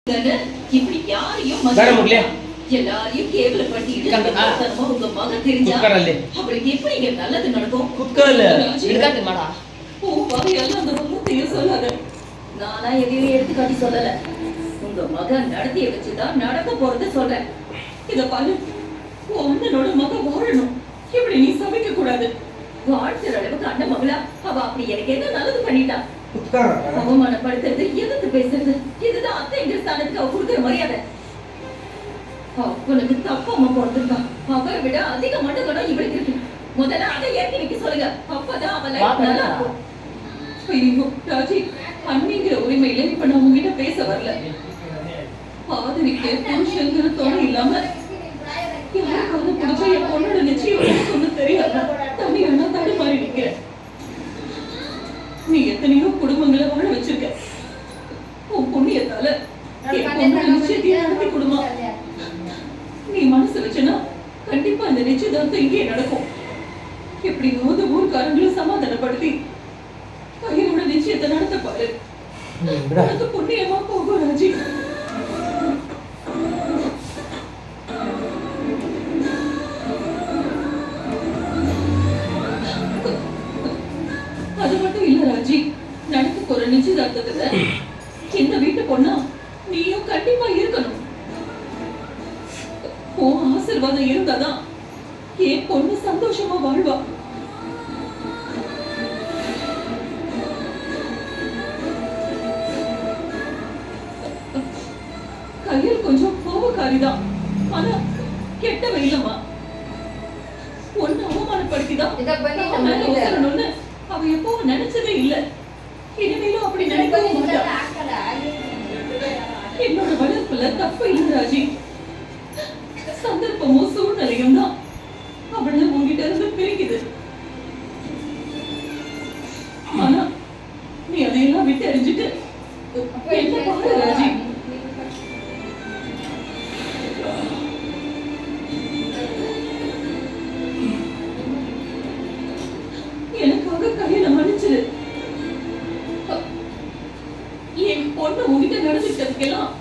இப்படி யாரையும் எல்லாரையும் கேவல பண்ணிட்டு உங்க மகன் தெரிஞ்சா அவளுக்கு எப்படி நல்லது நடக்கும்? அந்த வார்த்தைய சொல்லாத. நானா எதையும் எடுத்துக்காட்டி சொல்லல. உங்க மகன் நடத்திய வச்சுதான் நடக்க போறத சொல்றேன். இத பாரு, உன்னோட மகன் வாழணும். இப்படி நீ சமைக்க கூடாது. வாழ்த்துற அளவுக்கு அண்ணன் மகளா அவ அப்படி எனக்கு என்ன நல்லது பண்ணிட்டா? அவமானப்படுத்துறது, எதிர்த்து பேசுறது, இதுதான் அத்தைங்கிற ஸ்தானத்துக்கு அவ கொடுக்கிற மரியாதை. அவனுக்கு தப்பாம பிறந்திருக்கா. அவரை விட அதிக மண்டகடம் இவளுக்கு இருக்கு. முதல்ல அதை ஏற்றி வைக்க சொல்லுங்க. அப்பதான் அவன் லைஃப் நல்லா இருக்கும். ஐயோ ராஜி, அண்ணிங்கிற உரிமையில இப்ப நான் உங்ககிட்ட பேச வரல. ஆதரிக்க புருஷங்கிற துணை இல்லாம யாருக்காவது பிடிச்சா என் பொண்ணோட நிச்சயம் சொன்ன தெரியாத தனியானா தடுமாறி நிக்கிறேன். நீ எத்தனையோ குடும்பங்களை வாழ வச்சிருக்க. உன் புண்ணியத்தால நிச்சயத்தையும் நடத்தி கொடுமா. நீ மனசு வச்சனா கண்டிப்பா இந்த நிச்சயதார்த்தம் இங்கே நடக்கும். எப்படியாவது ஊர்க்காரங்களும் சமாதானப்படுத்தி பையனோட நிச்சயத்தை நடத்த பாரு. உனக்கு புண்ணியமா போகும் ராஜி. அது மட்டும் இல்ல ராஜி, நடக்க போற நிச்சயதார்த்தத்துல இந்த வீட்டு பொண்ணா நீயும் கண்டிப்பா இருக்கணும். உன் ஆசீர்வாதம் இருந்தாதான் என் பொண்ணு சந்தோஷமா வாழ்வா. கையில் கொஞ்சம் கோபக்காரிதான், ஆனா கெட்டவ இல்லம்மா. ஒன்னு அவமானப்படுத்திதான் அவ எப்பவும் நினைச்சதே இல்ல. இனிமேலும் அப்படி நினைக்கவே மாட்டா. என்னோட வளர்ப்புல தப்பு இல்ல ராஜி. சந்தர்ப்பமும் சூழ்நிலையும் தான் அவளை உங்ககிட்ட இருந்து பிரிக்குது. ஆனா நீ அதையெல்லாம் விட்டு அறிஞ்சிட்டு என்ன பாரு ராஜி. எனக்காக கையில மன்னிச்சிரு. என் பொண்ணு உங்ககிட்ட நடந்துட்டதுக்கெல்லாம்